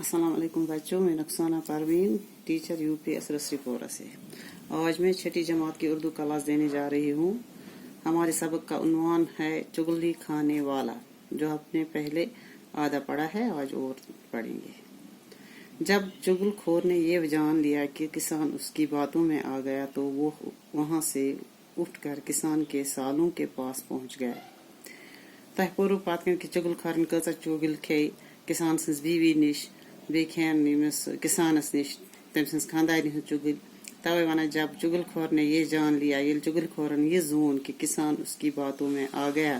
अस्सलाम वालेकुम बच्चों, मैं नक्साना परवीन, टीचर यूपीएस रसरीपोरा से। आज मैं छठी जमात की उर्दू क्लास देने जा रही हूँ। हमारे सबक का उन्वान है चुगली खाने वाला, जो आपने पहले आधा पढ़ा है, आज और पढ़ेंगे। जब चुगलखोर ने ये जान लिया कि किसान उसकी बातों में आ गया तो वो वहाँ से उठकर किसान के सालों के पास पहुँच गया। तह पोरू पातकन कि चुगलखोरन कचा चुगल खे किसान सन्स बीवी निश बे खेन किसानस निश तम सन्स खानदानी हूँ चुगल। तवे वना जब चुगलखोर ने ये जान लिया, ये चुगलखोरन ये जोन कि किसान उसकी बातों में आ गया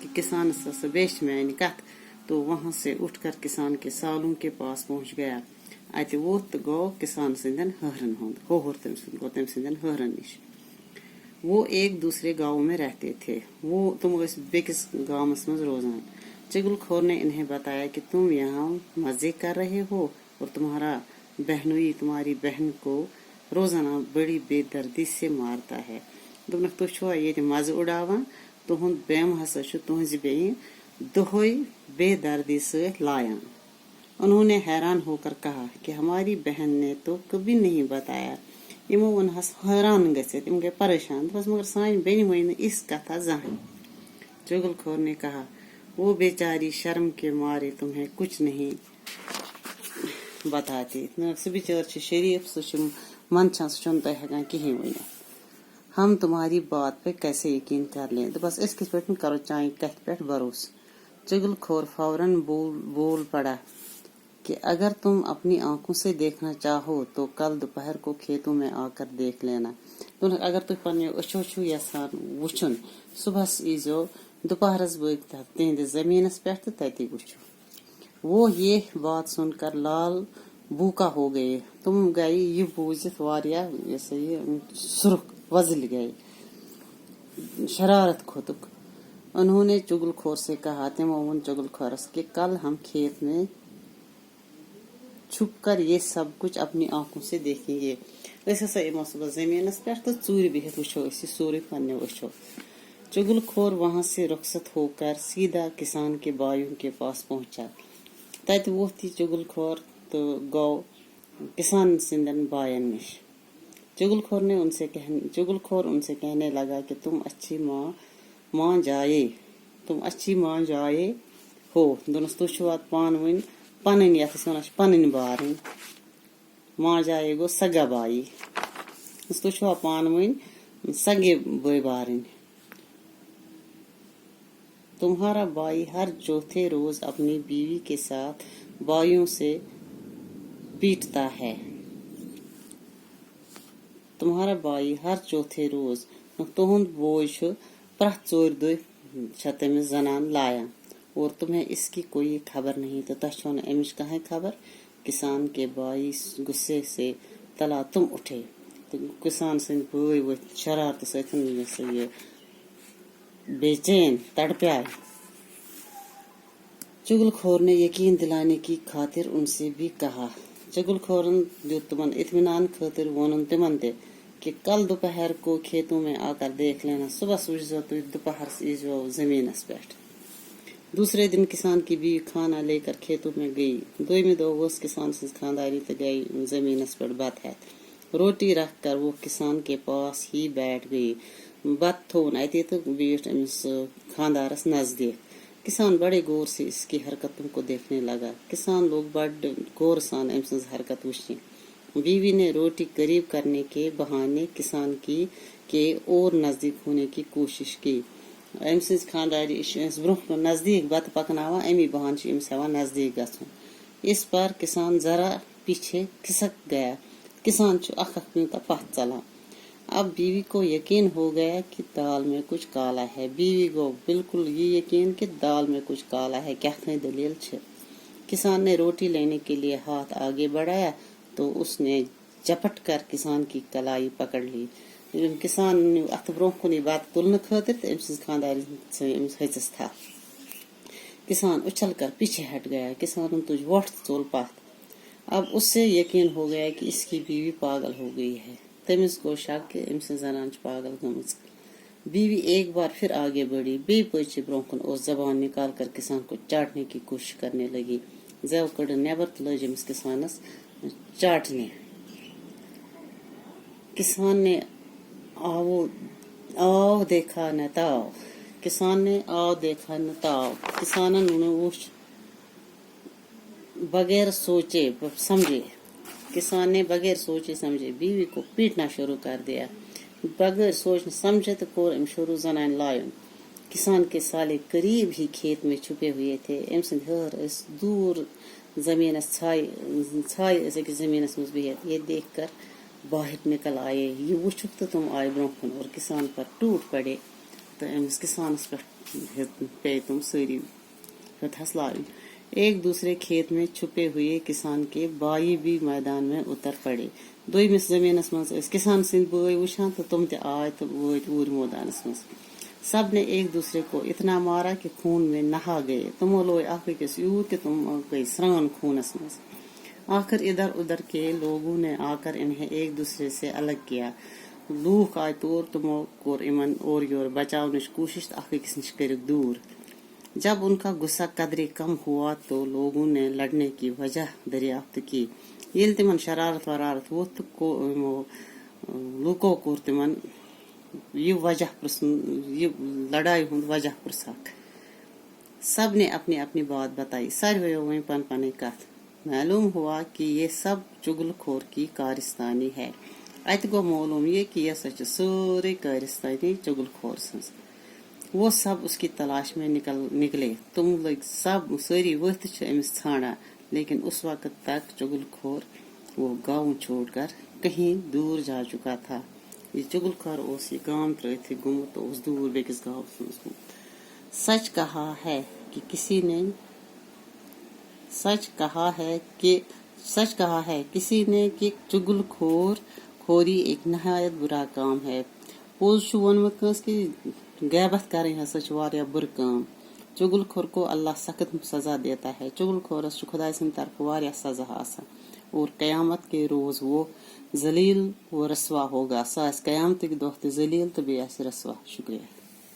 कि किसान बेच में कत, तो वहाँ से उठकर किसान के सालों के पास पहुँच गया। अत वोत गो किसान सन्दन हरन हुंद होहर तम सन्दन हरन निश। वो एक दूसरे गाँव में रहते थे। तुम बेकिस गाँव में रोजान। चुगलखोर ने इन्हें बताया कि तुम यहाँ मजे कर रहे हो और तुम्हारी बहन को रोजाना बड़ी बेदर्दी से मारता है। दोनों तो ये मज उड़ावान, तुहद बेम हसा तुहज बेन दोहई बेदर्दी से लायान। उन्होंने हैरान होकर कहा कि हमारी बहन ने तो कभी नहीं बताया। यमो वन हस हैरान गए, तुम गए परेशान, बस मगर सान बेन वन इस कथा जहां। चुगलखोर ने कहा, वो बेचारी शर्म के मारे तुम्हें कुछ नहीं बताती। सह बिचार शरीफ सह मन सह हेकान कहीं वन। हम तुम्हारी बात पे कैसे यकीन कर लें, तो बस इस किस पे करो चाहे कथ पे भरोस। चुगलखोर फौरन बोल पड़ा कि अगर तुम अपनी आंखों से देखना चाहो तो कल दोपहर को खेतों में आकर देख लेना। तो अगर तुम पन्ने अचो छु यसान वुचुन, सुबह ईजो दोपहरस बग तिहद जमीनस पे तती वुचो। वो ये बात सुनकर लाल बूका हो गए। तुम गए ये बूझित वारिया सुर्ख वजल गए, शरारत खोतुक। उन्होंने चुगलखोर से कहा, तिमोन चुगलखोरस कि कल हम खेत में छुप कर ये सब कुछ अपनी आंखों से देखेंगे। वैसे सुबह जमीन पे तो चूर बिहत वो सूर्य पन्ने वो। चुगलखोर वहां से रुखसत होकर सीधा किसान के बायों के पास पहुंचा। तत वो थी चुगलखोर तो गौ किसान सिंदन बायन निश। चुगलखोर उनसे कहने लगा कि तुम अच्छी माँ जाए हो। दोनों तो पान वन पन पन बारन। माँ जाए गो सगा बाई, तो पान वन सगे बे बारन। तुम्हारा भाई हर चौथे रोज अपनी बीवी के साथ बाइयों से पीटता है। तुम्हारा भाई हर चौथे रोज तुहद बोझ प्रथ चोर दुह तमिस जनान लाया और तुम्हें इसकी कोई खबर नहीं। तो तह अमिश कहा खबर। किसान के भाई गुस्से से तला तुम उठे। तो किसान सद बई वो शरारत से बेचैन तड़प्याए। चुगलखोर ने यकीन दिलाने की खातिर उनसे भी कहा। चुगलखोरन दित तुमन इत्मीनान खातिर वोन तिमन ते कि कल दोपहर को खेतों में आकर देख लेना। सुबह सूझो तो दोपहर ईजो जमीनस पे। दूसरे दिन किसान की बीवी खाना लेकर खेतों में गई। दोमी दो किसान से खानदारी तो गई जमीनस पर बत है। रोटी रख कर वो किसान के पास ही बैठ गई। बत थोन अति तो बीठ अमिस खानदारस नजदीक। किसान बड़े गौर से इसकी हरकतों को देखने लगा। किसान लोग बड़े गौर सान अमिस हरकत वुची। बीवी ने रोटी करीब करने के बहाने किसान की के और नजदीक होने की कोशिश की। अमिस खानदारी ब्रोह नजदीक बत पकनावा, अमी बहान हेवान नजदीक गछुन। इस पर किसान जरा पीछे खिसक गया। किसान अख यूं पथ चला। अब बीवी को यकीन हो गया कि दाल में कुछ काला है। बीवी को बिल्कुल ये यकीन कि दाल में कुछ काला है, क्या दलील छे। किसान ने रोटी लेने के लिए हाथ आगे बढ़ाया तो उसने झपट कर किसान की कलाई पकड़ ली। किसान अथ ब्रोह कुन बात तुलन खातिर अमिस खानदारी हचस था। किसान उछल कर पीछे हट गया। किसान तुझ वोट चोल पात। अब उससे यकीन हो गया कि इसकी बीवी पागल हो गई है। तमिस को शक कि अमिस जनान पागल गमच। बीवी एक बार फिर आगे बढ़ी, बे पचे ब्रोह और जबान निकाल कर किसान को चाटने की कोशिश करने लगी। زیو کڑ نیبر تو لج امس کسانس چاٹنے. کسان نے آو دیکھا نہ تاو. کسان نے آو دیکھا نہ تاو. کسانن نے وچھ بغیر سوچے سمجھے. کسان نے بغیر سوچے سمجھے بیوی کو پیٹنا شروع کر دیا. بغیر سوچنے سمجھے تو کور ام شروع زنان لائن. کسان کے سالے قریب ہی کھیت میں چھپے ہوئے تھے. ام سند ہر اس دور زمینس چھائے أکس زمینس مز بہت. یہ دیکھ کر باہر نکل آئے. یہ وچھک تو تم آئے برو کن اور کسان پر ٹوٹ پڑے. تو امس کسانس پہ تم ساری ہتھس لائن. ایک دوسرے کھیت میں چھپے ہوئے کسان کے بائی بھی میدان میں اتر پڑے. دویمس زمینس مز کسان سند بائی وچھان تو تم تہ آئے تو وٲتۍ اوٗرۍ مٲدانس مز. سب نے ایک دوسرے کو اتنا مارا کہ خون میں نہا گئے. تمو لوگ اکھ أکس یوت کہ تم گئی سران خونس مز. آخر ادھر ادھر کے لوگوں نے آ کر انہیں ایک دوسرے سے الگ کیا. لوک آئے تور تمو کور امن اور یور بچاونچ کوشش تو اکھ أکس نش کرک دور. جب ان کا غصہ قدرے کم ہوا تو لوگوں نے لڑنے کی وجہ دریافت کی. یل تمن شرارت ورارت ووت تو لوکو کور تمن یہ وجہ یہ لڑائی ہند وجہ پرسک. سب نے اپنی اپنی بات بتائی. سارویو ون پن پن کت. معلوم ہوا کہ یہ سب چگل خور کی کارستانی ہے. ات گو معلوم یہ کہ یہ سچ ساری کارستانی چگل خور سنز. وہ سب اس کی تلاش میں نکلے. تم لوگ سب ساری وقت امس ژھانڈان لیکن اس وقت تک چگل خور وہ گاؤں چھوڑ کر کہیں دور جا چکا تھا. یہ چگل خور اس یہ گام ترت گومت تو اس دور بیکس گاؤں گومت. سچ کہا ہے کسی نے کہ چگل خوری ایک نہایت برا کام ہے. پوز چھُ ووٚنمُت کٲنٛسہِ کہ غیبت کریں ہسا چھُ واریاہ بُرٕ کٲم. چگل خور کو اللہ سخت سزا دیتا ہے. چگل خورس چھُ خدا سٕنٛدِ طرفہٕ واریاہ سزا آسان اور قیامت کے روز وہ ذلیل و رسوا ہوگا. سُہ آسہِ قیامتٕکۍ دۄہ تہِ ذلیل تہٕ بیٚیہِ آسہِ رسوا. شکریہ.